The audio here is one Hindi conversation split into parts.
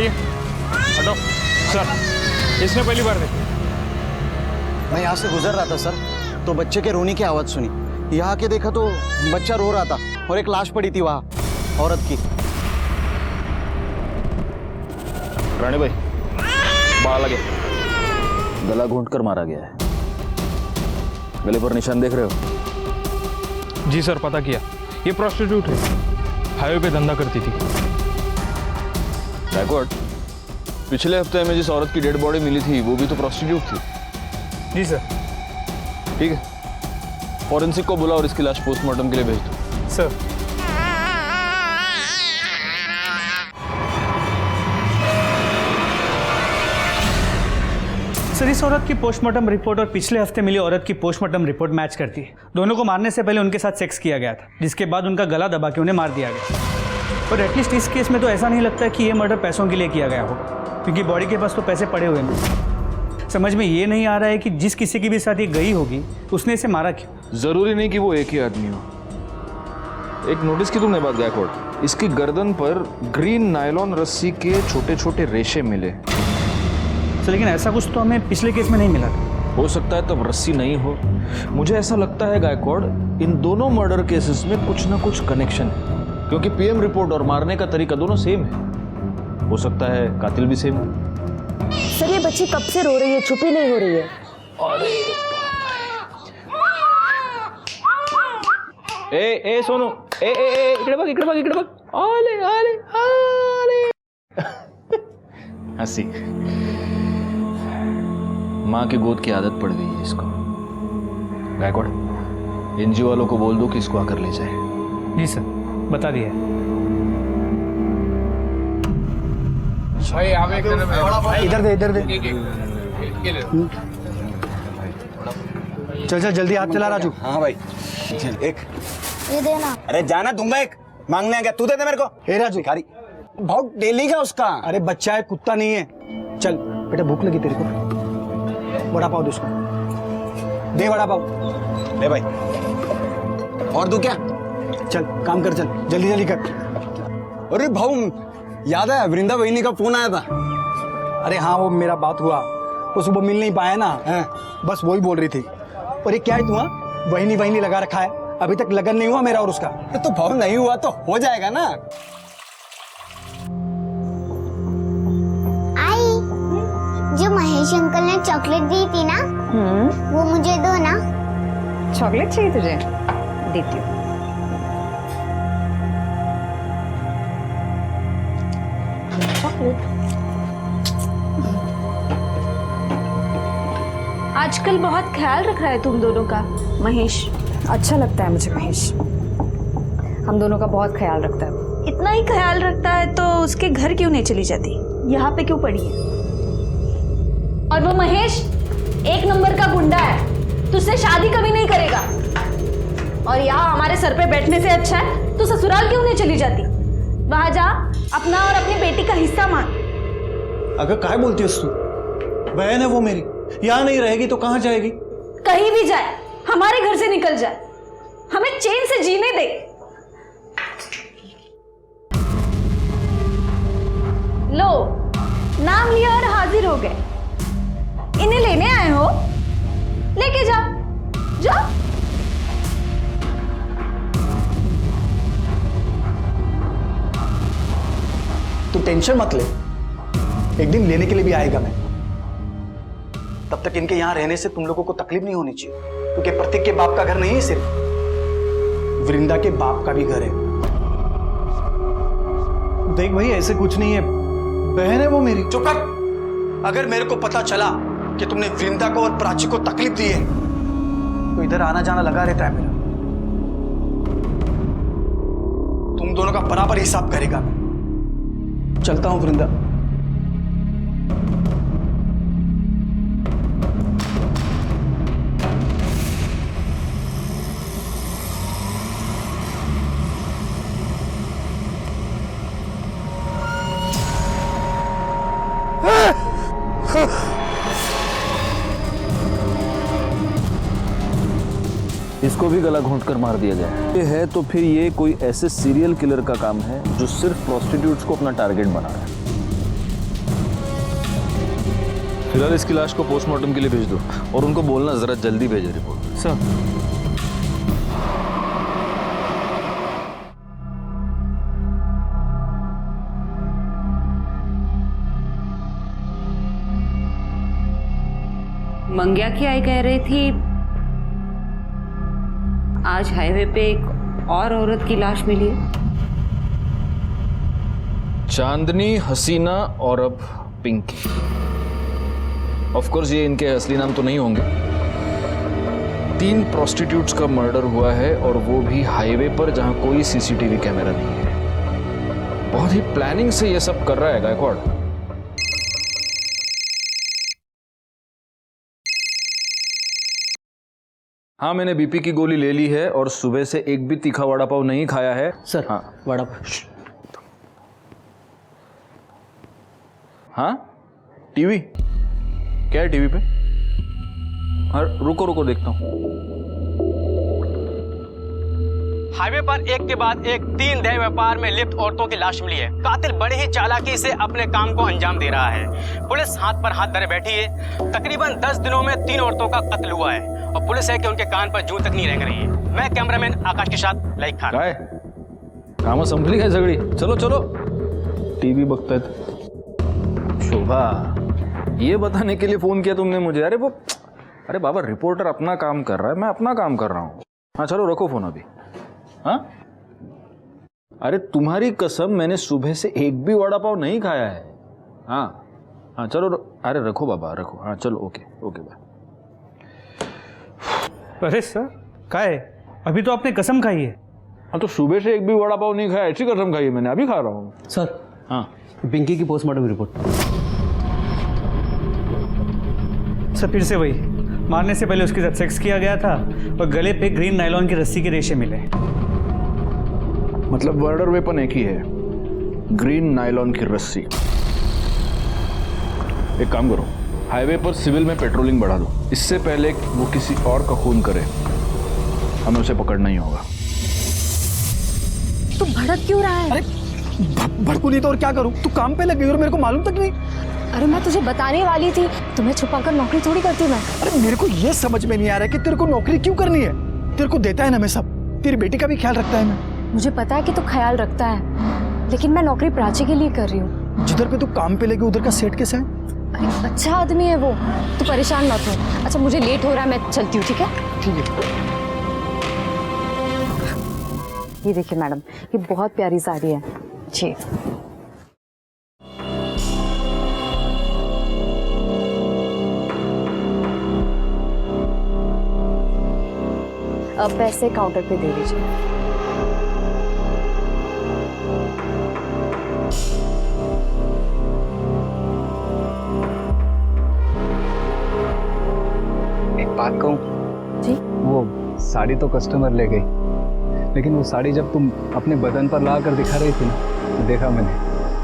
हटिए, हटो। सर, इसने पहली बार देखी। मैं यहाँ से गुजर रहा था सर, तो बच्चे के रोने की आवाज सुनी। यहाँ आके देखा तो बच्चा रो रहा था और एक लाश पड़ी थी वहाँ, औरत की। रानी भाई, बाल लगे, गला घोंट कर मारा गया है। गले पर निशान देख रहे हो? जी सर, पता किया। ये प्रोस्टिट्यूट है, हाईवे पे धंधा करती थी। गायकवाड़, पिछले हफ्ते में जिस औरत की डेड बॉडी मिली थी वो भी तो प्रोस्टिट्यूट थी। जी सर। ठीक है, फॉरेंसिक को बुलाओ और इसकी लाश पोस्टमार्टम के लिए भेज दो। सर। सर, इस औरत की पोस्टमार्टम रिपोर्ट और पिछले हफ्ते मिली औरत की पोस्टमार्टम रिपोर्ट मैच करती है। दोनों को मारने से पहले उनके साथ सेक्स किया गया था, जिसके बाद उनका गला दबा के उन्हें मार दिया गया। और एटलीस्ट इस केस में तो ऐसा नहीं लगता कि ये मर्डर पैसों के लिए किया गया होगा, क्योंकि बॉडी के पास तो पैसे पड़े हुए हैं। समझ में ये नहीं आ रहा है कि जिस किसी की भी साथ ये गई होगी उसने इसे मारा क्यों। जरूरी नहीं कि वो एक ही आदमी हो। एक नोटिस की तुमने बात गायकवाड़, इसकी गर्दन पर ग्रीन नायलॉन रस्सी के छोटे छोटे रेशे मिले। सर, लेकिन ऐसा कुछ तो हमें पिछले केस में नहीं मिला था। हो सकता है तब रस्सी नहीं हो। मुझे ऐसा लगता है गायकवाड़, इन दोनों मर्डर केसेस में कुछ ना कुछ कनेक्शन है, क्योंकि पीएम रिपोर्ट और मारने का तरीका दोनों सेम है। हो सकता है कातिल भी सेम है। सर, ये बच्ची कब से रो रही है, चुप ही नहीं हो रही है। ए सोनू, ए इकडे बघ, इकडे बघ, इकडे बघ। आले आले आले। हंसी। माँ की गोद की आदत पड़ गई है इसको। गायकवाड़, एनजीओ वालों को बोल दो कि इसको आकर ले जाए। जी सर, बता दिया। इधर दे, इधर दे। चल चल जल्दी, हाथ चला राजू। हाँ भाई, चल एक। ये देना। अरे जाना दूंगा, एक मांगने आ गया, तू दे दे मेरे को। हे राजू, भिखारी बहुत डेली का उसका। अरे बच्चा है, कुत्ता नहीं है। चल बेटा, भूख लगी तेरे को, वड़ा पाव दे उसको, दे वड़ा पाव। ले भाई, और दू क्या? चल काम कर, चल जल्दी जल्दी कर। अरे भाऊ, याद है वृंदा वहिनी का फोन आया था? अरे हाँ, वो मेरा बात हुआ, वो सुबह मिल नहीं पाया ना। बस वही बोल रही थी। और ये क्या है तुम्हारा वहिनी वहिनी लगा रखा है, अभी तक लगन नहीं हुआ मेरा और उसका। तो भाऊ नहीं हुआ तो हो जाएगा ना। जो महेश अंकल ने चॉकलेट दी थी ना, वो मुझे दो ना। चॉकलेट चाहिए तुझे? देती हूँ। चॉकलेट। आजकल बहुत ख्याल रख रहा है तुम दोनों का महेश। अच्छा लगता है मुझे महेश, हम दोनों का बहुत ख्याल रखता है। इतना ही ख्याल रखता है तो उसके घर क्यों नहीं चली जाती, यहाँ पे क्यों पड़ी है? और वो महेश एक नंबर का गुंडा है, तुझसे शादी कभी नहीं करेगा। और यहाँ हमारे सर पे बैठने से अच्छा है तू ससुराल क्यों नहीं चली जाती? वहां जा, अपना और अपनी बेटी का हिस्सा मांग। अगर काय बोलती है तू? बहन है वो मेरी, यहाँ नहीं रहेगी तो कहाँ जाएगी? कहीं भी जाए, हमारे घर से निकल जाए, हमें चैन से जीने दे। लो, नाम लिया और हाजिर हो गए। इन्हें लेने आए हो, लेके जाओ, जाओ। तू टेंशन मत ले, एक दिन लेने के लिए भी आएगा मैं। तब तक इनके यहाँ रहने से तुम लोगों को तकलीफ नहीं होनी चाहिए, क्योंकि प्रतीक के बाप का घर नहीं है सिर्फ, वृंदा के बाप का भी घर है। देख भाई, ऐसे कुछ नहीं है, बहन है वो मेरी। चुप कर। अगर मेरे को पता चला कि तुमने वृंदा को और प्राची को तकलीफ दी है तो इधर आना जाना लगा रहता है मेरा। तुम दोनों का बराबर हिसाब करेगा मैं। चलता हूं वृंदा। इसको भी गला घोंट कर मार दिया गया है तो फिर ये कोई ऐसे सीरियल किलर का काम है जो सिर्फ प्रोस्टिट्यूट्स को अपना टारगेट बना रहा है। फिलहाल इसकी लाश को पोस्टमार्टम के लिए भेज दो और उनको बोलना जरा जल्दी भेजे रिपोर्ट। सर। मंग्या की आई कह रही थी आज हाईवे पे एक और औरत की लाश मिली है। चांदनी, हसीना और अब पिंकी। ऑफ कोर्स ये इनके असली नाम तो नहीं होंगे। 3 प्रोस्टिट्यूट्स का मर्डर हुआ है और वो भी हाईवे पर जहां कोई सीसीटीवी कैमरा नहीं है। बहुत ही प्लानिंग से ये सब कर रहा है गायकवाड़। हाँ, मैंने बीपी की गोली ले ली है और सुबह से एक भी तीखा वड़ा पाव नहीं खाया है। सर। हाँ वड़ा हाँ, टीवी क्या है टीवी पे? हाँ, रुको रुको देखता हूँ। हाईवे पर एक के बाद एक 3 देह व्यापार में लिप्त औरतों की लाश मिली है। कातिल बड़े ही चालाकी से अपने काम को अंजाम दे रहा है। पुलिस हाथ पर हाथ धरे बैठी है। तकरीबन 10 दिनों में 3 औरतों का कत्ल हुआ है और पुलिस है कि उनके कान पर जूं तक नहीं रेंग रही है। मैं कैमरामैन आकाश के साथ लाइक खान। काय कामं संपली काय सगळी? चलो चलो, टीवी बघतायत। शोभा, ये बताने के लिए फोन किया तुमने मुझे? अरे बाबा, रिपोर्टर अपना काम कर रहा है, मैं अपना काम कर रहा हूँ। हाँ चलो, रखो फोन अभी। हाँ, अरे तुम्हारी कसम, मैंने सुबह से एक भी वड़ा पाव नहीं खाया है। हाँ हाँ चलो, अरे रखो बाबा, रखो। हाँ चलो, ओके ओके बाय। अरे सर, क्या है? अभी तो आपने कसम खाई है। हाँ, तो सुबह से एक भी वड़ा पाव नहीं खाया, ऐसी कसम खाई है मैंने, अभी खा रहा हूँ। सर। हाँ, पिंकी की पोस्टमार्टम रिपोर्ट। सर, फिर से वही। मारने से पहले उसके साथ सेक्स किया गया था और गले पे ग्रीन नायलॉन की रस्सी के रेशे मिले। मतलब मर्डर वेपन एक ही है, ग्रीन नायलॉन की रस्सी। एक काम करो, हाईवे पर सिविल में पेट्रोलिंग बढ़ा दो। इससे पहले वो किसी और का खून करे, हमें उसे पकड़ना ही होगा। तू भड़क क्यों रहा है? अरे भड़कू नहीं तो और क्या करूं? तू काम पे लगी और मेरे को मालूम तक नहीं। अरे मैं तुझे बताने वाली थी, तुम्हें छुपाकर नौकरी थोड़ी करती मैं। अरे मेरे को ये समझ में नहीं आ रहा है कि तेरे को नौकरी क्यों करनी है। तेरे को देता है ना मैं सब, तेरी बेटी का भी ख्याल रखता है मैं। मुझे पता है कि तू ख्याल रखता है, लेकिन मैं नौकरी प्राची के लिए कर रही हूँ। जिधर पे तू काम पे लगी उधर का सेट कैसा है? अरे अच्छा आदमी है वो, तू परेशान मत हो। अच्छा मुझे लेट हो रहा है, मैं चलती हूँ, ठीक है? ठीक है। ये देखिए मैडम, ये बहुत प्यारी साड़ी है जी। अब पैसे काउंटर पे दे दीजिए। एक बात कहूँ? जी? वो साड़ी तो कस्टमर ले गई, लेकिन वो साड़ी जब तुम अपने बदन पर ला कर दिखा रही थी ना, तो देखा मैंने,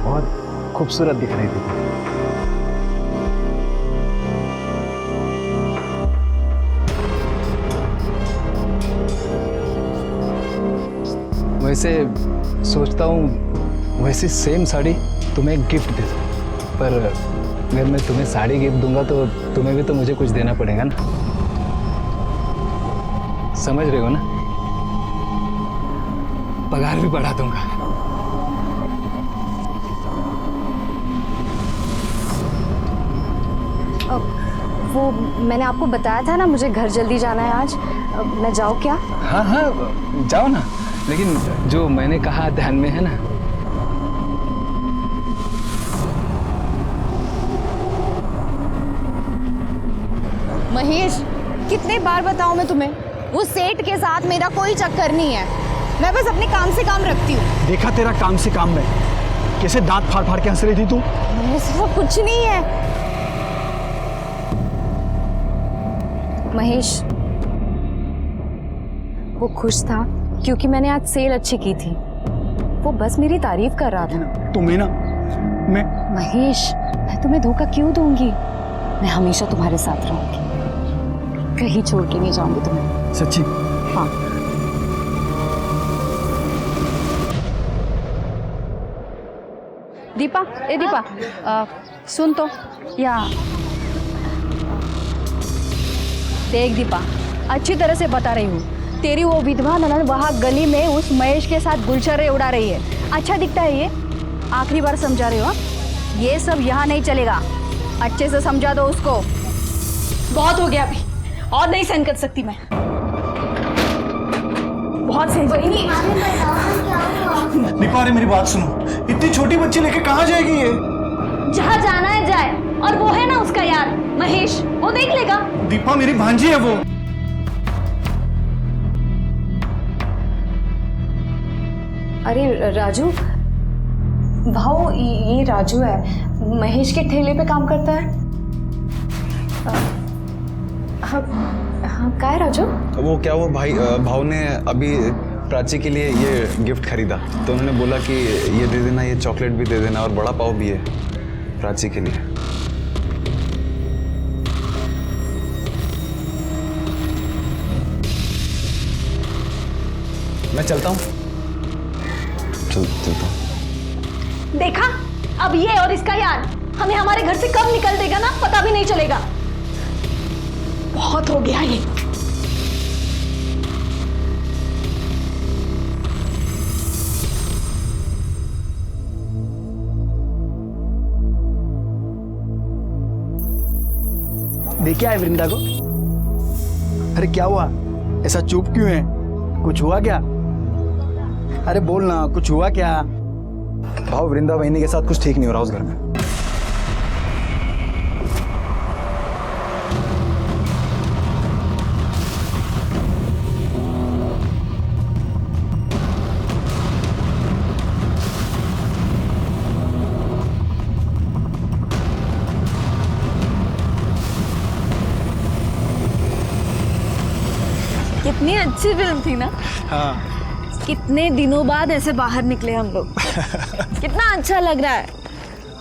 बहुत खूबसूरत दिख रही थी। वैसे सोचता हूँ वैसी सेम साड़ी तुम्हें गिफ्ट दे दूँ, पर अगर मैं तुम्हें साड़ी गिफ्ट दूंगा तो तुम्हें भी तो मुझे कुछ देना पड़ेगा ना, समझ रहे हो ना? पगार भी बढ़ा दूंगा। वो मैंने आपको बताया था ना, मुझे घर जल्दी जाना है आज। मैं जाऊँ क्या? हाँ हाँ जाओ ना, लेकिन जो मैंने कहा ध्यान में है ना? महेश, कितने बार बताऊं मैं तुम्हें, वो सेठ के साथ मेरा कोई चक्कर नहीं है। मैं बस अपने काम से काम रखती हूँ। देखा तेरा काम से काम में, कैसे दांत फाड़ फाड़ के हंस रही थी तू। ऐसा कुछ नहीं है महेश, वो खुश था क्योंकि मैंने आज सेल अच्छी की थी। वो बस मेरी तारीफ कर रहा था। तुम्हें ना मैं महेश, मैं तुम्हें धोखा क्यों दूंगी? मैं हमेशा तुम्हारे साथ रहूंगी, कहीं छोड़ के नहीं जाऊंगी तुम्हें। सच्ची? हाँ। दीपा, ए दीपा, सुन तो, या देख दीपा, अच्छी तरह से बता रही हूँ, तेरी वो विधवा ननद वहाँ गली में उस महेश के साथ गुलछर्रे उड़ा रही है। अच्छा दिखता है ये? आखिरी बार समझा रही हो, ये सब यहाँ नहीं चलेगा, अच्छे से समझा दो उसको। बहुत हो गया अभी, और नहीं सहन कर सकती मैं, बहुत सहन कर। दीपा, अरे मेरी बात सुनो, इतनी छोटी बच्ची लेके कहाँ जाएगी ये? जहाँ जाना है जाए, और वो है ना उसका यार महेश, वो देख लेगा। दीपा, मेरी भांजी है वो। अरे राजू, भाऊ ये राजू है, महेश के ठेले पे काम करता है। हाँ क्या है राजू? वो क्या, वो भाव ने अभी प्राची के लिए ये गिफ्ट खरीदा, तो उन्होंने बोला कि ये दे देना, ये चॉकलेट भी दे देना, और बड़ा पाव भी है प्राची के लिए। मैं चलता हूँ। चलता हूँ। देखा, अब ये और इसका यार हमें हमारे घर से कब निकल देगा ना, पता भी नहीं चलेगा। बहुत हो गया ये। देखा है वृंदा को? अरे क्या हुआ, ऐसा चुप क्यों है? कुछ हुआ क्या? अरे बोल ना, कुछ हुआ क्या? भाव, वृंदा वहिनी के साथ कुछ ठीक नहीं हो रहा उस घर में। कितनी अच्छी फिल्म थी ना? हाँ। कितने दिनों बाद ऐसे बाहर निकले हम लोग। कितना अच्छा लग रहा है,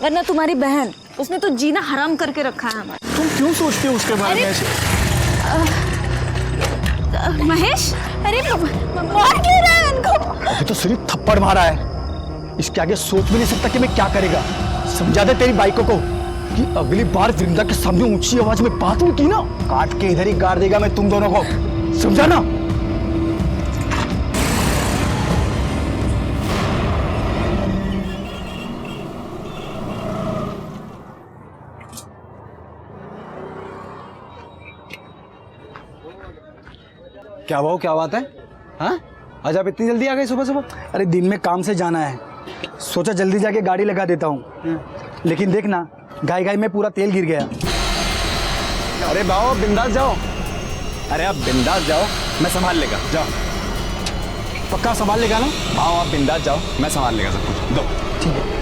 वरना तुम्हारी बहन, उसने तो जीना हराम करके रखा है हमारा। तुम क्यों सोचते हो उसके बारे में ऐसे? महेश, अरे मार क्यों रहा है उनको? अभी तो सिर्फ थप्पड़ मारा है, इसके आगे सोच भी नहीं सकता कि मैं क्या करेगा। समझा दे तेरी बाइको को कि अगली बार वृंदा के सामने ऊंची आवाज में बात नहीं की ना, काट के इधर ही गाड़ देगा मैं तुम दोनों को, समझा ना? क्या भाव, क्या बात है? हाँ, आज आप इतनी जल्दी आ गए सुबह सुबह? अरे दिन में काम से जाना है, सोचा जल्दी जाके गाड़ी लगा देता हूँ, लेकिन देखना गाय गाय में पूरा तेल गिर गया। अरे भाव, आप बिंदास जाओ। अरे आप बिंदास जाओ, मैं संभाल लेगा, जाओ। पक्का संभाल लेगा ना? भाव, आप बिंदास जाओ, मैं संभाल लेगा सब कुछ, दो। ठीक है।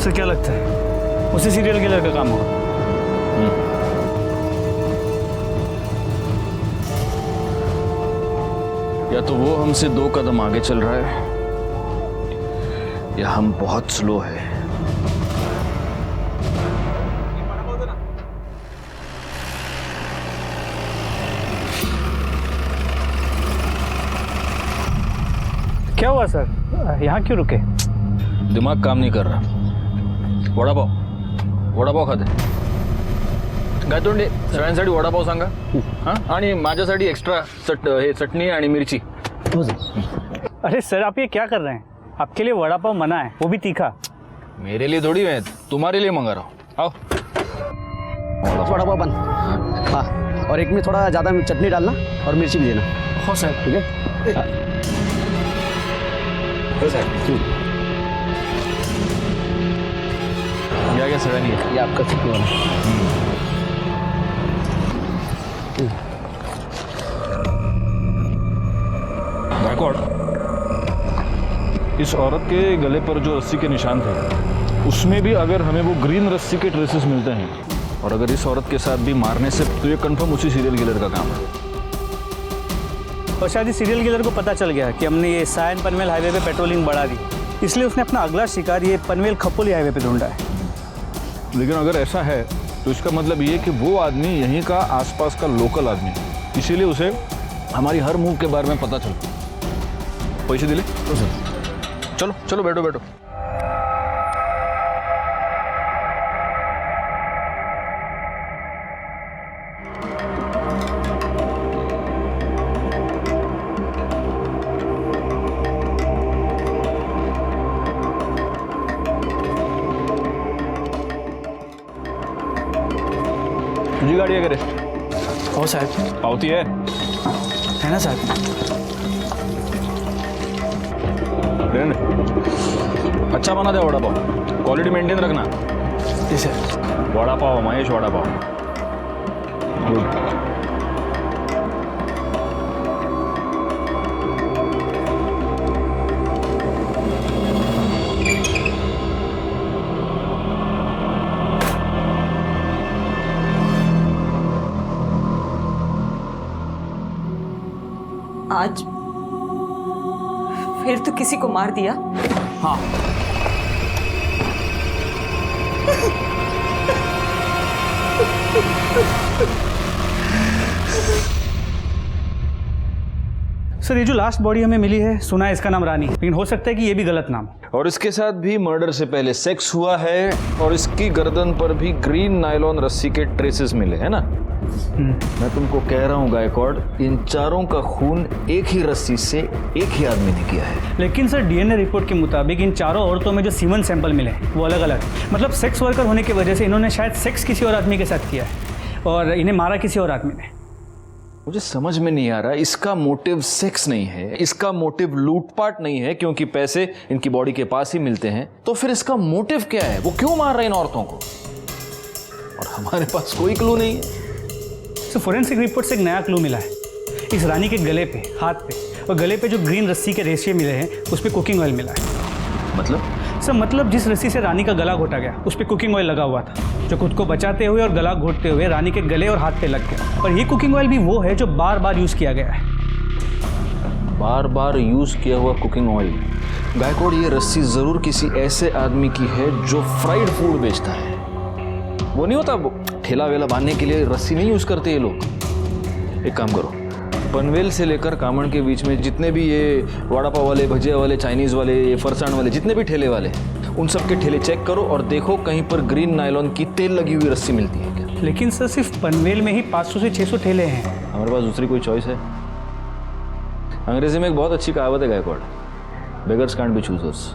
सर क्या लगता है उसी सीरियल किलर का काम होगा? या तो वो हमसे 2 कदम आगे चल रहा है, या हम बहुत स्लो है। क्या हुआ सर, यहाँ क्यों रुके? दिमाग काम नहीं कर रहा। वडापाव खाते गायतोंडे, सगळ्यांसाठी वडापाव सांगा, हां, आणि माझ्यासाठी एक्स्ट्रा चटणी आणि मिरची। अरे सर आप ये क्या कर रहे हैं? आपके लिए वडापाव मना है, वो भी तीखा। मेरे लिए थोड़ी है, तुम्हारे लिए मंगा रहा हूँ, आओ। वडापाव बन, हाँ, और एक में थोड़ा ज़्यादा चटनी डालना और मिर्ची भी देना। हो सर। ठीक है। ये आ गया सड़न ये आपका सुकून है। गायकवाड़, इस औरत के गले पर जो रस्सी के निशान थे उसमें भी अगर हमें वो ग्रीन रस्सी के ट्रेसेस मिलते हैं और अगर इस औरत के साथ भी मारने से, तो ये कंफर्म उसी सीरियल किलर का काम है। और शायद इस सीरियल किलर को पता चल गया कि हमने ये सायन पनवेल हाईवे पे पेट्रोलिंग बढ़ा दी, इसलिए उसने अपना अगला शिकार ये पनवेल खपोली हाईवे पे ढूंढा है। लेकिन अगर ऐसा है तो इसका मतलब ये कि वो आदमी यहीं का आसपास का लोकल आदमी है, इसीलिए उसे हमारी हर मूव के बारे में पता चलता। पैसे दिले? तो सर चलो चलो बैठो बैठो। तुझी गाड़ी है करे? हो साहब। पावती है है ना साहब? लेने। अच्छा बना दे वड़ा पाव, क्वालिटी मेंटेन रखना। जी सर। वड़ा पाव महेश, वड़ा पाव। गुड। आज फिर तो किसी को मार दिया। हाँ। सर ये जो लास्ट बॉडी हमें मिली है, सुना है इसका नाम रानी, लेकिन हो सकता है कि ये भी गलत नाम हो। और इसके साथ भी मर्डर से पहले सेक्स हुआ है और इसकी गर्दन पर भी ग्रीन नायलॉन रस्सी के ट्रेसेस मिले हैं ना। मैं तुमको कह रहा हूँ गायकवाड़, इन चारों का खून एक ही रस्सी से एक ही आदमी ने किया है। लेकिन सर डीएनए रिपोर्ट के मुताबिक इन चारों औरतों में जो सीमन सैंपल मिले वो अलग अलग, मतलब सेक्स वर्कर होने की वजह से इन्होंने शायद सेक्स किसी और आदमी के साथ किया है और इन्हें मारा किसी और आदमी ने। मुझे समझ में नहीं आ रहा, इसका मोटिव सेक्स नहीं है, इसका मोटिव लूटपाट नहीं है क्योंकि पैसे इनकी बॉडी के पास ही मिलते हैं, तो फिर इसका मोटिव क्या है? वो क्यों मार रहे हैं इन औरतों को? और हमारे पास कोई क्लू नहीं है। तो फोरेंसिक रिपोर्ट से एक नया क्लू मिला है। इस रानी के गले पे, हाथ पे और गले पे जो ग्रीन रस्सी के रेशे मिले हैं उस पर कुकिंग ऑयल मिला है। मतलब? सर मतलब जिस रस्सी से रानी का गला घोटा गया उस पर कुकिंग ऑयल लगा हुआ था, जो खुद को बचाते हुए और गला घोटते हुए रानी के गले और हाथ पे लग गया। और ये कुकिंग ऑयल भी वो है जो बार बार यूज़ किया गया है। बार बार यूज किया हुआ कुकिंग ऑयल। गायकवाड़, ये रस्सी जरूर किसी ऐसे आदमी की है जो फ्राइड फूड बेचता है। वो नहीं होता, ठेला वेला बांधने के लिए रस्सी नहीं यूज करते ये लोग। एक काम करो, पनवेल से लेकर कामण के बीच में जितने भी ये वड़ा पाव वाले, भजिया वाले, चाइनीज वाले, ये फरसाण वाले, जितने भी ठेले वाले, उन सब के ठेले चेक करो और देखो कहीं पर ग्रीन नायलॉन की तेल लगी हुई रस्सी मिलती है क्या। लेकिन सर सिर्फ पनवेल में ही 500 से 600 ठेले हैं। हमारे पास दूसरी कोई चॉइस है? अंग्रेजी में एक बहुत अच्छी कहावत है Gaikwad, beggars can't be choosers.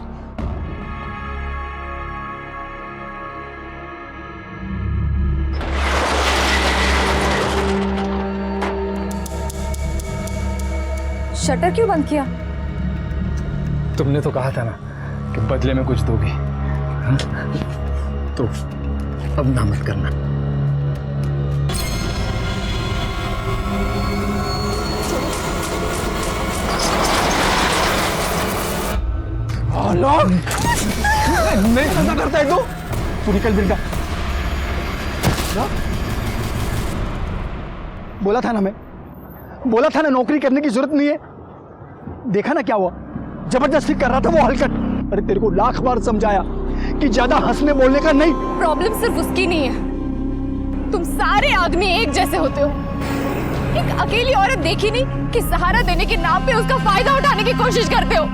Shutter क्यों बंद किया? तुमने तो कहा था ना कि बदले में कुछ दोगे, हाँ? तो अब ना मत करना। नहीं ऐसा करता है तू निकल बिरका। बोला था ना, मैं बोला था ना नौकरी करने की जरूरत नहीं है। देखा ना क्या हुआ, जबरदस्ती कर रहा था वो हलकट। अरे तेरे को लाख बार समझाया कि ज्यादा हंसने बोलने का नहीं। प्रॉब्लम सिर्फ उसकी नहीं है, तुम सारे आदमी एक जैसे होते हो। एक अकेली औरत देखी नहीं कि सहारा देने के नाम पे उसका फायदा उठाने की कोशिश करते हो।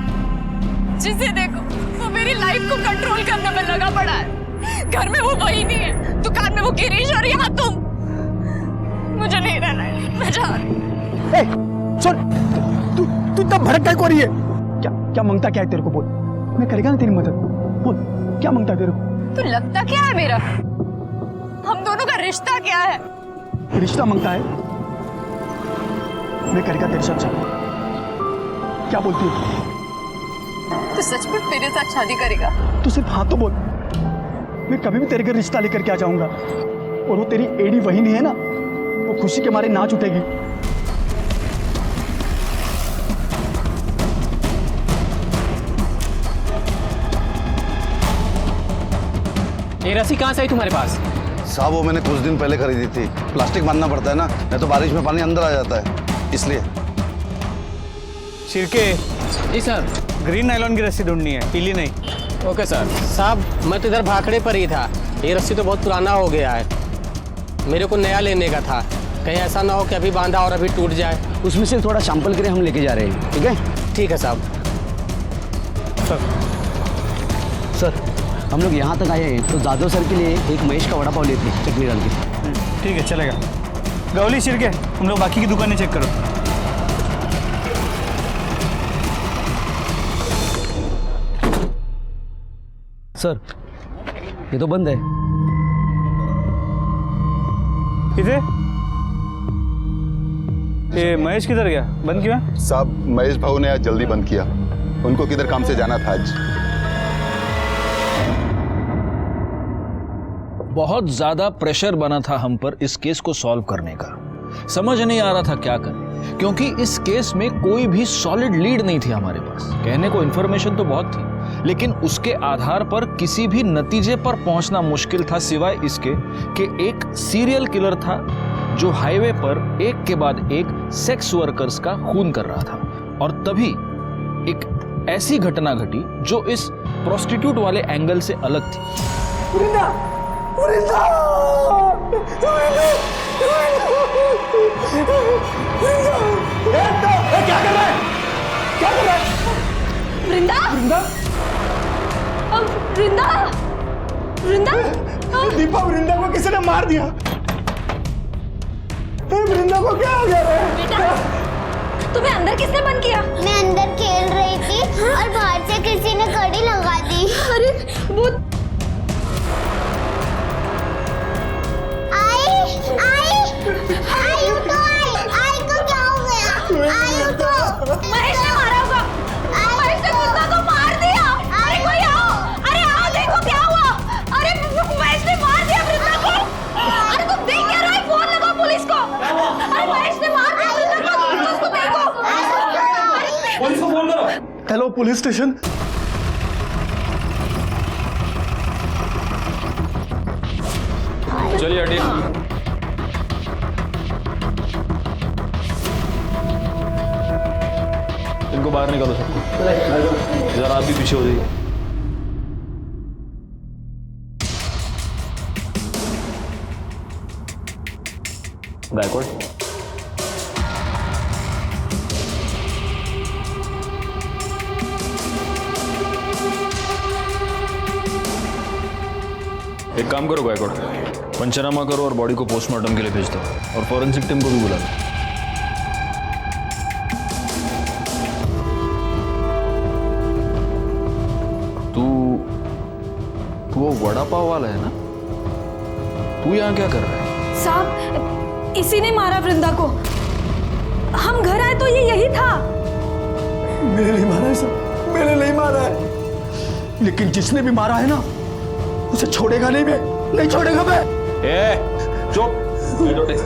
जिसे देखो वो मेरी लाइफ को कंट्रोल करने में लगा पड़ा है। घर में वो वही नहीं है, दुकान में वो गिरीश और यहाँ तुम। मुझे नहीं रहना है, मैं जा रही हूँ। सुन, तू तब भड़क को रही है। क्या मांगता क्या है तेरे को? बोल, मैं करेगा ना तेरी मदद। बोल क्या मांगता है तेरे को? तो लगता क्या है मेरा? हम दोनों का रिश्ता क्या है? रिश्ता मांगता है? मैं करेगा तेरे साथ सब, क्या बोलती है? तो सचमुच मेरे साथ शादी करेगा? तू सिर्फ हाँ तो बोल, मैं कभी भी तेरे घर रिश्ता लेकर के आ जाऊंगा। और वो तेरी एडी वही नहीं है ना, वो खुशी के मारे नाच उठेगी। ये रस्सी कहाँ से आई तुम्हारे पास? साहब वो मैंने कुछ दिन पहले खरीदी थी। प्लास्टिक बांधना पड़ता है ना, नहीं तो बारिश में पानी अंदर आ जाता है, इसलिए। छिड़के, जी सर। ग्रीन नायलॉन की रस्सी ढूंढनी है, पीली नहीं। Okay sir. साहब मैं तो इधर भाखड़े पर ही था, ये रस्सी तो बहुत पुराना हो गया है, मेरे को नया लेने का था। कहीं ऐसा ना हो कि अभी बांधा और अभी टूट जाए। उसमें से थोड़ा सैंपल के लिए हम लेके जा रहे हैं, ठीक है? ठीक है साहब। सर हम लोग यहाँ तक आए हैं तो जादव सर के लिए एक महेश का वड़ा पाव लेते हैं चटनी डाल के। ठीक है चलेगा। गौली छिड़के, हम लोग बाकी की दुकानें चेक करो। सर ये तो बंद है। किधर? ये महेश किधर गया? बंद क्यों है? साहब महेश भाऊ ने आज जल्दी बंद किया, उनको किधर काम से जाना था आज। बहुत ज्यादा प्रेशर बना था हम पर इस केस को सॉल्व करने का। समझ नहीं आ रहा था क्या करें, क्योंकि इस केस में कोई भी सॉलिड लीड नहीं थी हमारे पास। कहने को इन्फॉर्मेशन तो बहुत थी, लेकिन उसके आधार पर किसी भी नतीजे पर पहुंचना मुश्किल था, सिवाय इसके कि एक सीरियल किलर था जो हाईवे पर एक के बाद एक सेक्स वर्कर्स का खून कर रहा था। और तभी एक ऐसी घटना घटी जो इस प्रोस्टिट्यूट वाले एंगल से अलग थी। क्या कर रहा है? क्या कर रहा है? वृंदा? वृंदा? वृंदा? वृंदा? दीपा, वृंदा को किसी ने मार दिया। वृंदा को क्या हो गया? बेटा तुम्हें अंदर किसने बंद किया? मैं अंदर खेल रही थी और बाहर से किसी ने कड़ी लगा दी। अरे वो आई उठो, आई को क्या हो गया? आई उठो। महेश ने मारा होगा। महेश ने वृंदा को मार दिया। अरे कोई आओ, अरे आओ देखो क्या हुआ। अरे महेश ने मार दिया वृंदा को। अरे तुम देख क्या रहे हो? फोन लगाओ पुलिस को। अरे महेश ने मार दिया वृंदा को, उसको देखो। पुलिस को फोन करो। Hello police station. चलिए हटिए। इनको बाहर निकालो सबको। जरा आप भी पीछे हो जाइए। गायकवाड़, एक काम करो गायकवाड़, पंचनामा करो और बॉडी को पोस्टमार्टम के लिए भेज दो, और फॉरेंसिक टीम को भी बुला लो। तू वो वड़ा पाव वाला है ना? तू यहाँ क्या कर रहा है? साहब इसी ने मारा वृंदा को। हम घर आए तो ये यही था। मैंने नहीं मारा है सर, मैंने नहीं मारा है। लेकिन जिसने भी मारा है ना, उसे छोड़ेगा नहीं मैं, नहीं छोड़ेगा मैं। चुप,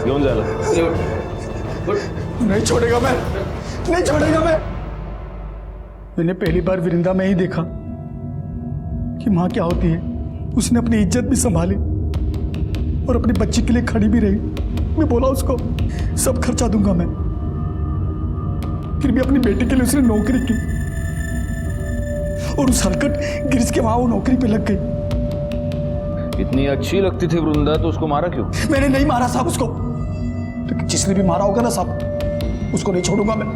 घेऊन जायला। नहीं छोड़ेगा मैं, नहीं छोड़ेगा मैं। मैंने पहली बार वृंदा में ही देखा कि माँ क्या होती है। उसने अपनी इज्जत भी संभाली और अपनी बच्ची के लिए खड़ी भी रही। मैं बोला उसको सब खर्चा दूंगा मैं, फिर भी अपनी बेटी के लिए उसने नौकरी की और उस हरकत गिरिश के वहां वो नौकरी पे लग गई। इतनी अच्छी लगती थी वृंदा तो उसको मारा क्यों? मैंने नहीं मारा साहब उसको, तो जिसने भी मारा होगा ना साहब, उसको नहीं छोड़ूंगा मैं।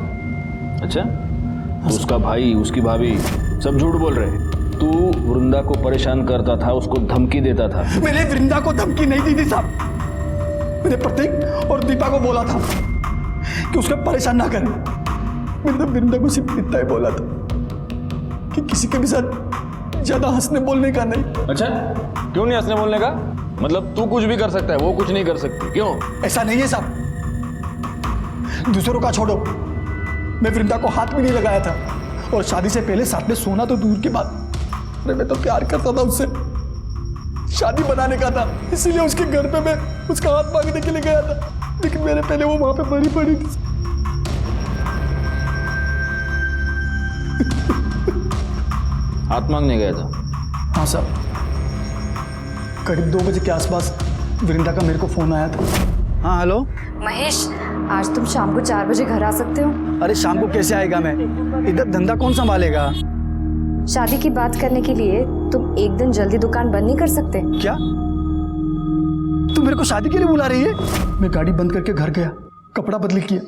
अच्छा, तो उसका भाई, उसकी भाभी सब झूठ बोल रहे हैं। तू वृंदा को परेशान करता था, उसको धमकी देता था। मैंने वृंदा को धमकी नहीं दी थी साहब। मैंने प्रतीक और दीपा को बोला था कि उसको परेशान ना करें। मैंने तो वृंदा को सिर्फ इतना ही बोला था कि किसी के भी साथ ज्यादा हंसने बोलने का नहीं। अच्छा, क्यों नहीं हंसने बोलने का? मतलब तू कुछ भी कर सकता है, वो कुछ नहीं कर सकती, क्यों? ऐसा नहीं है साहब, दूसरों का छोड़ो, मैं वृंदा को हाथ भी नहीं लगाया था, और शादी से पहले साथ में सोना तो दूर की बात, अरे मैं तो प्यार करता था उससे, शादी बनाने का था, इसीलिए उसके घर पे मैं उसका हाथ मांगने के लिए गया था, लेकिन मेरे पहले वो वहां पे मरी पड़ी थी। हाथ मांगने गया था? हाँ साहब, करीब 2 बजे के आसपास वृंदा का मेरे को फोन आया था। हाँ हेलो महेश, आज तुम शाम को 4 बजे घर आ सकते हो? अरे शाम को कैसे आएगा मैं, इधर धंधा कौन संभालेगा? शादी की बात करने के लिए तुम एक दिन जल्दी दुकान बंद नहीं कर सकते? क्या तू मेरे को शादी के लिए बुला रही है? मैं गाड़ी बंद करके घर गया, कपड़ा बदली किया,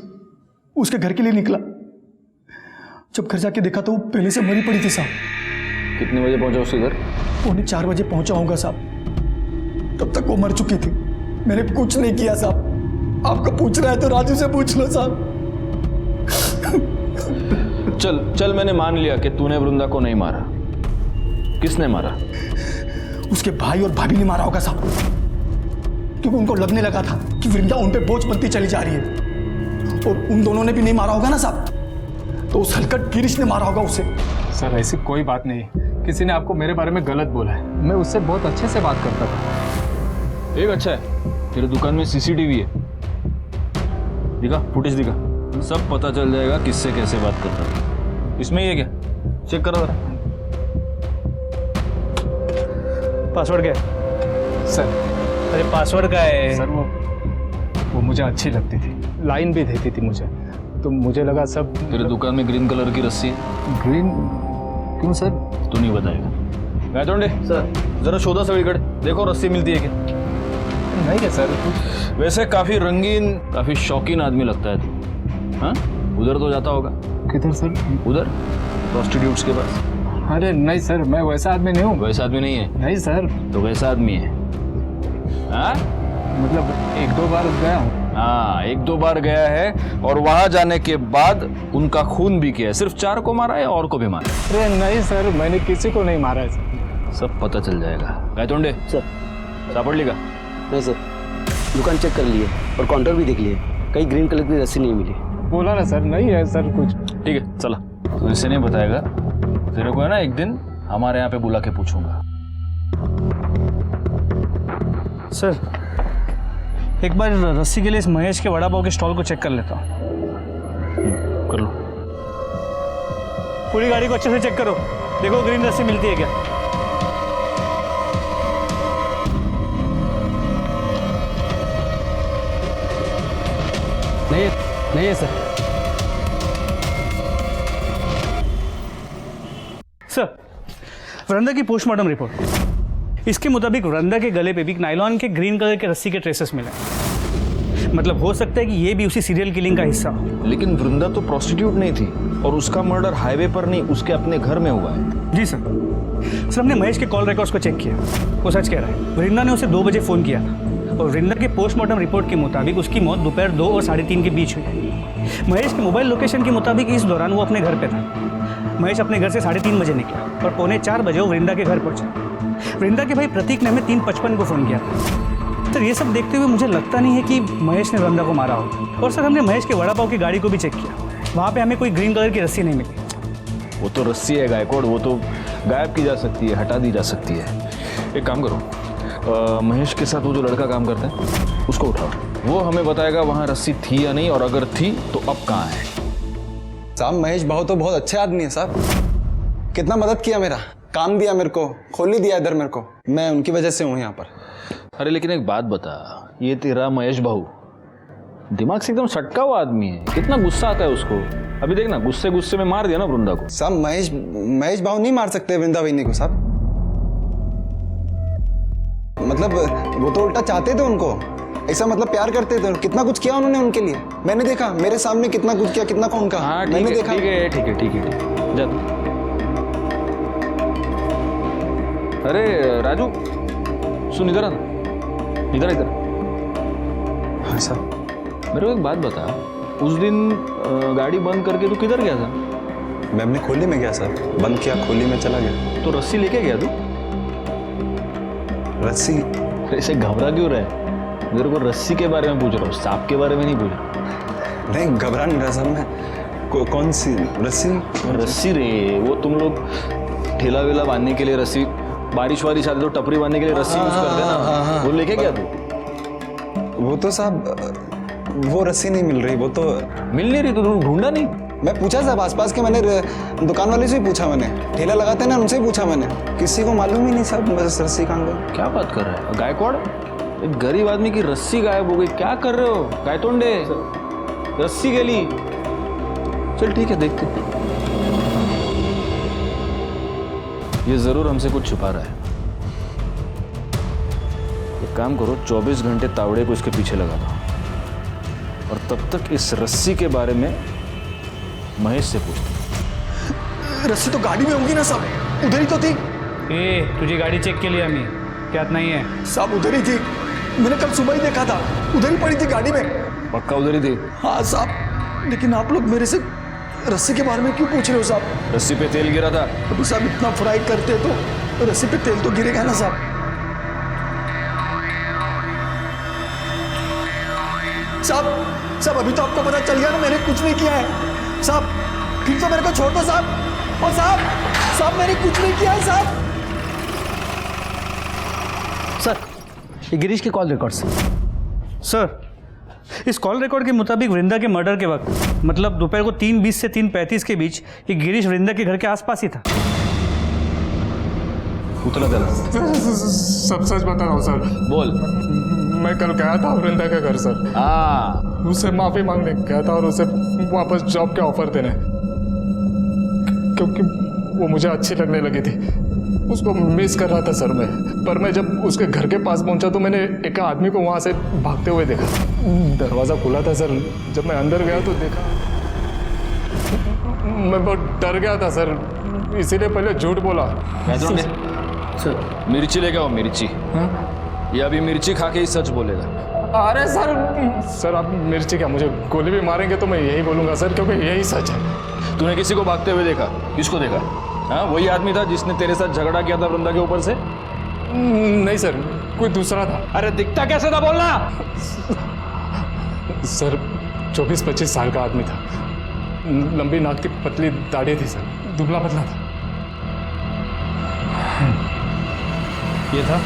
उसके घर के लिए निकला। जब घर जाके देखा तो वो पहले से मरी पड़ी थी साहब। कितने बजे पहुंचा उसके घर? 3:45 बजे पहुंचा होगा साहब, तब तक वो मर चुकी थी। मैंने कुछ नहीं किया साहब, आपको पूछ रहा है तो राजू से पूछ लो साहब। चल चल, मैंने मान लिया कि तूने वृंदा को नहीं मारा। किसने मारा? उसके भाई और भाभी ने मारा होगा साहब, क्योंकि उनको लगने लगा था कि वृंदा उन पे बोझ बनती चली जा रही है, और उन दोनों ने भी नहीं मारा होगा ना साहब, तो उस हलकट गिरीश ने मारा होगा उसे। सर ऐसी कोई बात नहीं, किसी ने आपको मेरे बारे में गलत बोला है। मैं उससे बहुत अच्छे से बात करता था। एक अच्छा है, तेरे दुकान में सीसीटीवी है, दिखा, फुटेज दिखा, सब पता चल जाएगा किससे कैसे बात करता था। इसमें ये क्या, चेक करो जरा। पासवर्ड क्या है? सर अरे पासवर्ड क्या है? सर वो मुझे अच्छी लगती थी, लाइन भी देती थी मुझे, तो मुझे लगा सब। तेरे दुकान में ग्रीन कलर की रस्सी है? ग्रीन क्यों सर? तू नहीं बताएगा। गायतोंडे सर, जरा शोधा सगळीकडे, देखो रस्सी मिलती है क्या? नहीं है सर। वैसे काफी रंगीन, काफी शौकीन आदमी लगता है तू। हाँ, उधर तो जाता होगा? किधर सर? उधर प्रोस्टिट्यूट्स के पास। अरे नहीं सर, मैं वैसा आदमी नहीं हूँ। वैसा आदमी नहीं है? नहीं सर। तो वैसा आदमी है? हाँ, मतलब 1-2 बार गया हूँ। हाँ, 1-2 बार गया है, और वहां जाने के बाद उनका खून भी किया है। सिर्फ 4 को मारा है, और को भी मारा? अरे नहीं सर, मैंने किसी को नहीं मारा है सर। सब पता चल जाएगा। गायतोंडे सर। सापड़ का? नहीं सर, दुकान चेक कर लिए और काउंटर भी देख लिए, कहीं ग्रीन कलर की रस्सी नहीं मिली। बोला ना सर, नहीं है सर कुछ। ठीक है, चला। तो इसे नहीं बताएगा, तेरे को है ना एक दिन हमारे यहाँ पे बुला के पूछूंगा। सर, एक बार रस्सी के लिए इस महेश के वड़ा पाव के स्टॉल को चेक कर लेता हूँ। कर लो। पूरी गाड़ी को अच्छे से चेक करो, देखो ग्रीन रस्सी मिलती है क्या। नहीं है सर। सर, वृंदा की पोस्टमार्टम रिपोर्ट, इसके मुताबिक वृंदा के गले पे भी नायलॉन के ग्रीन कलर के रस्सी के ट्रेसेस मिले। मतलब हो सकता है कि ये भी उसी सीरियल किलिंग का हिस्सा हो। लेकिन वृंदा तो प्रोस्टिट्यूट नहीं थी, और उसका मर्डर हाईवे पर नहीं, उसके अपने घर में हुआ है। जी सर, हमने महेश के कॉल रिकॉर्ड्स को चेक किया, वो सच कह रहा है। वृंदा ने उसे 2 बजे फ़ोन किया था, और वृंदा के पोस्टमार्टम रिपोर्ट के मुताबिक उसकी मौत दोपहर 2 और 3:30 के बीच हुई है। महेश के मोबाइल लोकेशन के मुताबिक इस दौरान वो अपने घर पे था। महेश अपने घर से 3:30 बजे निकला, और 3:45 बजे वो वृंदा के घर पहुंचा। वृंदा के भाई प्रतीक ने हमें 3:55 को फ़ोन किया था। सर, ये सब देखते हुए मुझे लगता नहीं है कि महेश ने वृंदा को मारा हो। और सर, हमने महेश के वड़ा पाव की गाड़ी को भी चेक किया, वहाँ पे हमें कोई ग्रीन कलर की रस्सी नहीं मिली। वो तो रस्सी है गायकवाड़, वो तो गायब की जा सकती है, हटा दी जा सकती है। एक काम करो, महेश के साथ वो जो लड़का काम करता है उसको उठाओ, वो हमें बताएगा वहाँ रस्सी थी या नहीं, और अगर थी तो अब कहाँ है। साहब महेश भाव तो बहुत अच्छे आदमी है साहब, कितना मदद किया, मेरा काम दिया, मेरे को खोल ही दिया इधर मेरे को, मैं उनकी वजह से हूँ यहाँ पर। अरे लेकिन एक बात बता, ये तेरा महेश भाऊ दिमाग से एकदम सटका हुआ आदमी है, कितना गुस्सा आता है उसको। अभी देखना, गुस्से गुस्से में मार दिया ना वृंदा को। साहब महेश भाऊ नहीं मार सकते वृंदा वहीनी को साहब, मतलब वो तो उल्टा चाहते थे उनको, ऐसा मतलब प्यार करते थे, कितना कुछ किया उन्होंने उनके लिए, मैंने देखा, मेरे सामने कितना कुछ किया, कितना कौन का। हाँ, मैंने देखा। ठीक है जा। अरे राजू सुन, इधर आना, इधर। हाँ साहब। मेरे को एक बात बता, उस दिन गाड़ी बंद करके तू किधर गया था? मैं अपने खोली में गया सर, बंद किया, खोली में चला गया। तो रस्सी लेके गया तू? रस्सी? ऐसे घबरा क्यों रहा है? मेरे को रस्सी के बारे में पूछ रहा हूँ, सांप के बारे में नहीं पूछ रहा। नहीं घबरा नहीं रहा सर, मैं कौन सी रस्सी? रस्सी रे, वो तुम लोग ठेला वेला बांधने के लिए रस्सी, बारिश वारिश आती तो टपरी बांधने के लिए रस्सी यूज करते ना, वो लेके गया तू? वो तो साहब वो रस्सी नहीं मिल रही, वो तो मिल नहीं रही तो तुम ढूंढा नहीं? मैं पूछा साहब आसपास के, मैंने दुकान वाले से ही पूछा, मैंने ठेला लगाते हैं ना उनसे ही पूछा मैंने, किसी को मालूम ही नहीं साहब बस रस्सी कहाँ गई। क्या बात कर रहा है गायकवाड़? एक गरीब आदमी की रस्सी गायब हो गई, क्या कर रहे हो गायतोंडे? रस्सी गली, चल ठीक है देखते। ये जरूर हमसे कुछ छुपा रहा है। एक काम करो, 24 घंटे तावड़े को इसके पीछे लगा दो और तब तक इस रस्सी के बारे में महेश से पूछते। रस्सी तो गाड़ी में होगी ना साहब, उधर ही तो थी। तुझी गाड़ी चेक के लिए हमें क्या नहीं है साहब? उधर ही थी, मैंने कल सुबह ही देखा था, उधर ही पड़ी थी गाड़ी में। पक्का उधर ही थी? हाँ साहब, लेकिन आप लोग मेरे से रस्सी के बारे में क्यों पूछ रहे हो साहब? रस्सी पे तेल गिरा था। अभी साहब इतना फ्राई करते तो रस्सी पे तेल तो गिरेगा ना साहब। साहब अभी तो आपको पता चल गया ना मैंने कुछ नहीं किया है साहब, फिर तो मेरे को छोड़ दो साहब। और साहब मैंने कुछ नहीं किया है साहब। सर ये गिरीश के कॉल रिकॉर्ड्स। सर इस कॉल रिकॉर्ड के मुताबिक वृंदा के मर्डर के वक्त मतलब दोपहर को 3:20 से 3:35 के बीच ये गिरीश वृंदा के घर के आसपास ही था। उतला दल सब सच बता रहा हूँ सर। बोल। मैं कल गया था वृंदा के घर सर, उससे माफी मांगने गया था और उसे वापस जॉब के ऑफर देने, क्योंकि वो मुझे अच्छी लगने लगी थी, उसको मिस कर रहा था सर मैं। पर मैं जब उसके घर के पास पहुंचा तो मैंने एक आदमी को वहां से भागते हुए देखा। दरवाजा खुला था सर, जब मैं अंदर गया तो देखा, मैं बहुत डर गया था सर, इसीलिए पहले झूठ बोला। सर मिर्ची लेके आओ, मिर्ची। ये अभी मिर्ची खा के ही सच बोलेगा। अरे सर आप मिर्ची क्या, मुझे गोली भी मारेंगे तो मैं यही बोलूंगा सर, क्योंकि यही सच है। तूने किसी को भागते हुए देखा? किसको देखा? हाँ वही आदमी था जिसने तेरे साथ झगड़ा किया था वृंदा के ऊपर से? नहीं सर, कोई दूसरा था। अरे दिखता कैसे था बोलना? सर 24-25 साल का आदमी था, लंबी नाक थी, पतली दाढ़ी थी सर, दुबला पतला था। ये था?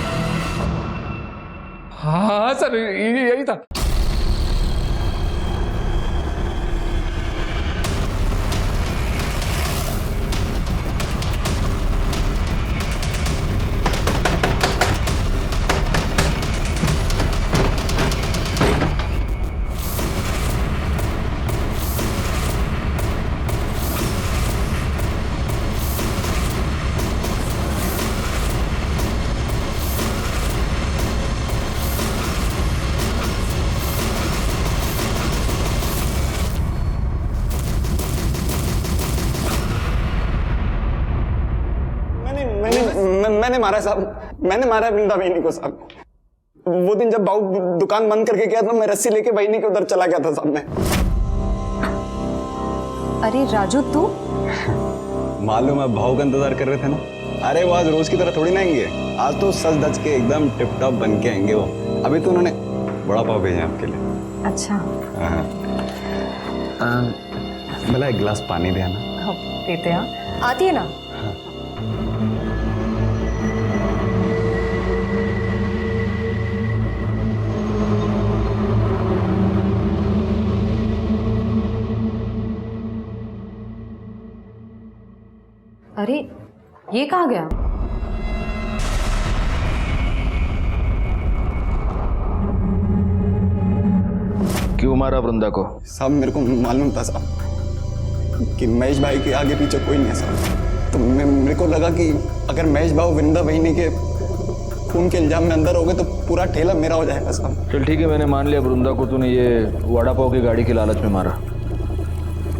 हाँ सर यही था। मैंने मारा साहब, मैंने मारा वृंदा बहनी को साहब। वो दिन जब बाबू दुकान बंद करके गया तो मैं रस्सी लेके बहनी के उधर चला गया था साहब मैं। अरे राजू तू? मालूम है, भाव का इंतजार कर रहे थे ना। अरे वो आज रोज की तरह थोड़ी ना आएंगे, आज तो सज धज के एकदम टिप टॉप बन के आएंगे वो। अभी तो उन्होंने बड़ा पाव भेजा आपके लिए। अच्छा भला एक गिलास पानी दे ना। देते हैं, आती है ना। अरे ये कहाँ गया? क्यों मारा वृंदा को? साहब मेरे को मालूम था साहब कि महेश भाई के आगे पीछे कोई नहीं है साहब, तो मेरे को लगा कि अगर महेश भाई वृंदा बहनी के खून के इल्जाम में अंदर हो गए तो पूरा ठेला मेरा हो जाएगा साहब। चल ठीक है, मैंने मान लिया वृंदा को तूने ये वड़ा पाव की गाड़ी की लालच में मारा।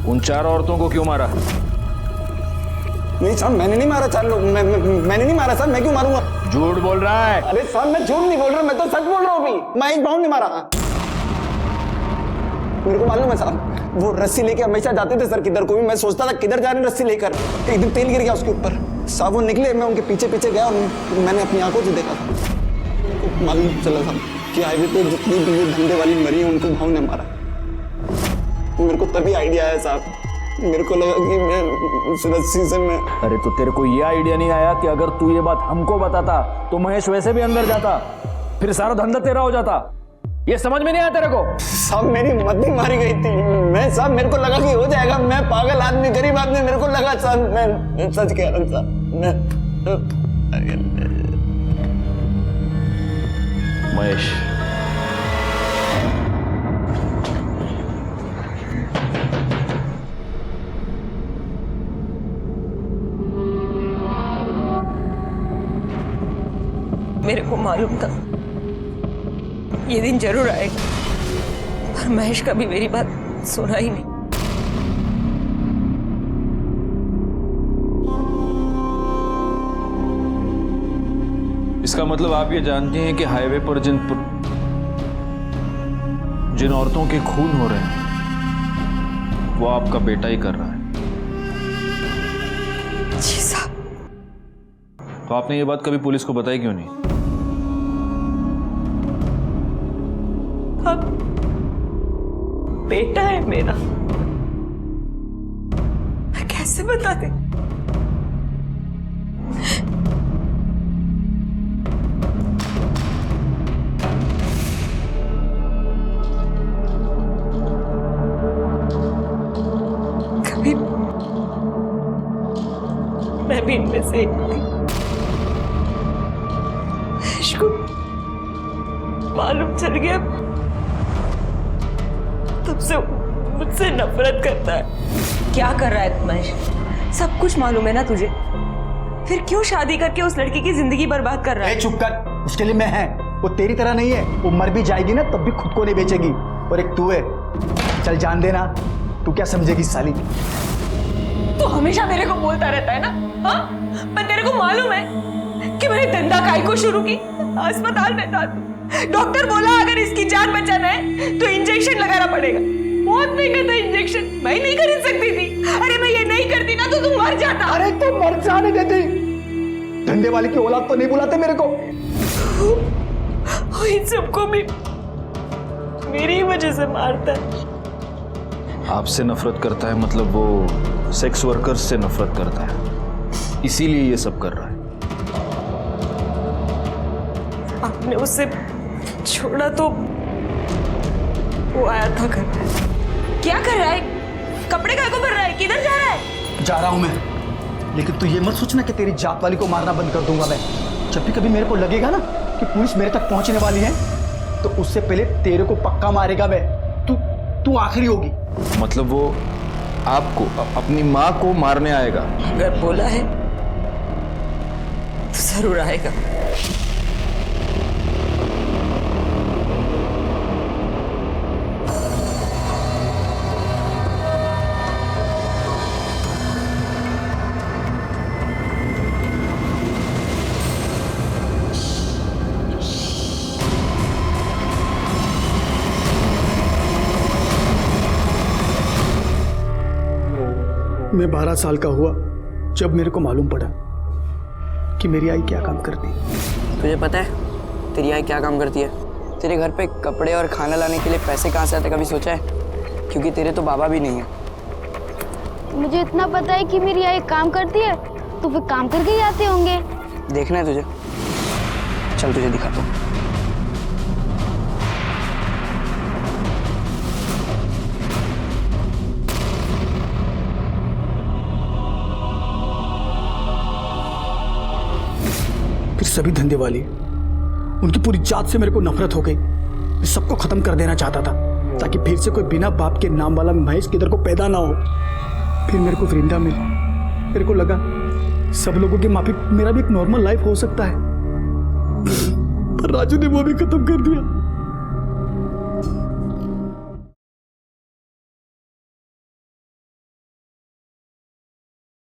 उन 4 औरतों को क्यों मारा? नहीं साहब मैंने नहीं मारा 4 लोग, मैंने नहीं मारा साहब, मैं क्यों मारूंगा? झूठ बोल रहा है। अरे साहब मैं झूठ नहीं बोल रहा, मैं तो सच बोल रहा हूँ अभी। महेश भाव ने मारा। मेरे को मालूम है साहब, वो रस्सी लेके हमेशा जाते थे सर किधर को भी, मैं सोचता था किधर जा रहे हैं रस्सी लेकर, एक दिन तेल गिर गया उसके ऊपर साहब। वो निकले, मैं उनके पीछे पीछे गया और मैंने अपनी आंखों से देखा था। मालूम चला साहब कि हाईवे पे जितनी भी धंधे वाली मरी है उनको भाव ने मारा। मेरे को तभी आइडिया आया साहब मेरे को लगा कि मैं उस रस्सी से मैं अरे तो तेरे को ये आइडिया नहीं आया कि अगर तू ये बात हमको बताता तो महेश वैसे भी अंदर जाता, फिर सारा धंधा तेरा हो जाता? ये समझ में नहीं आया तेरे को? साहब मेरी मती मारी गई थी। मैं साहब मेरे को लगा कि हो जाएगा, मैं पागल आदमी गरीब आदमी, मेरे को लगा साहब मैं सच कह रहा हूँ साहब मैं। महेश, मेरे को मालूम था ये दिन जरूर आएगा, पर महेश कभी मेरी बात सुना ही नहीं। इसका मतलब आप ये जानती हैं कि हाईवे पर जिन औरतों के खून हो रहे हैं वो आपका बेटा ही कर रहा है। जी साहब। तो आपने ये बात कभी पुलिस को बताई क्यों नहीं? अब बेटा है मेरा, मैं कैसे बता दे? कभी मैं भी इनमें से एक थी। इसको मालूम चल गया, तब से मुझसे नफरत करता है। क्या कर रहा है महेश? सब कुछ मालूम है ना तुझे, फिर क्यों शादी करके उस लड़की की जिंदगी बर्बाद कर रहा है? चुप कर, उसके लिए मैं है, वो तेरी तरह नहीं है। वो मर भी जाएगी ना तब भी खुद को नहीं बेचेगी, और एक तू है। चल जान देना, तू क्या समझेगी साली? तू हमेशा मेरे को बोलता रहता है ना, हाँ? पर तेरे को मालूम है कि मैंने धंधा काहे को शुरू की? अस्पताल में था, डॉक्टर बोला अगर इसकी जान बचाना है तो इंजेक्शन लगाना पड़ेगा। बहुत महंगा था इंजेक्शन, मैं नहीं खरीद सकती थी। अरे मैं ये नहीं करती ना तो तुम मर जाता। अरे तो मर जाने देती, धंधे वाले की औलाद तो नहीं बुलाते मेरे को। इन सबको भी मेरी वजह से मारता है। आपसे नफरत करता है मतलब वो सेक्स वर्कर्स से नफरत करता है, इसीलिए ये सब कर रहा है। आपने उसे छोड़ा तो वो आया था घर पे। क्या कर रहा है? कपड़े काहे को भर रहा है? किधर जा रहा है? जा रहा हूं मैं, लेकिन तू ये मत सोचना कि तेरी जात वाली को मारना बंद कर दूंगा मैं। जब भी कभी मेरे को लगेगा ना कि पुलिस मेरे तक पहुंचने वाली है तो उससे पहले तेरे को पक्का मारेगा मैं। तू आखिरी होगी। मतलब वो आपको अपनी माँ को मारने आएगा? अगर बोला है तो जरूर आएगा। मैं 12 साल का हुआ जब मेरे को मालूम पड़ा कि मेरी आई क्या काम करती है। तुझे पता है तेरी आई क्या काम करती है? तेरे घर पे कपड़े और खाना लाने के लिए पैसे कहाँ से आते, कभी सोचा है? क्योंकि तेरे तो बाबा भी नहीं है। मुझे इतना पता है कि मेरी आई काम करती है, तो फिर काम करके ही आते होंगे। देखना है तुझे? चल तुझे दिखाता हूँ। फिर सभी धंधे वाली, उनकी पूरी जात से मेरे को नफरत हो गई। मैं सबको खत्म कर देना चाहता था ताकि फिर से कोई बिना बाप के नाम वाला महेश किधर को पैदा ना हो। फिर मेरे को वृंदा मिली, मेरे को लगा सब लोगों की माफी मेरा भी एक नॉर्मल लाइफ हो सकता है, पर राजू ने वो भी खत्म कर दिया।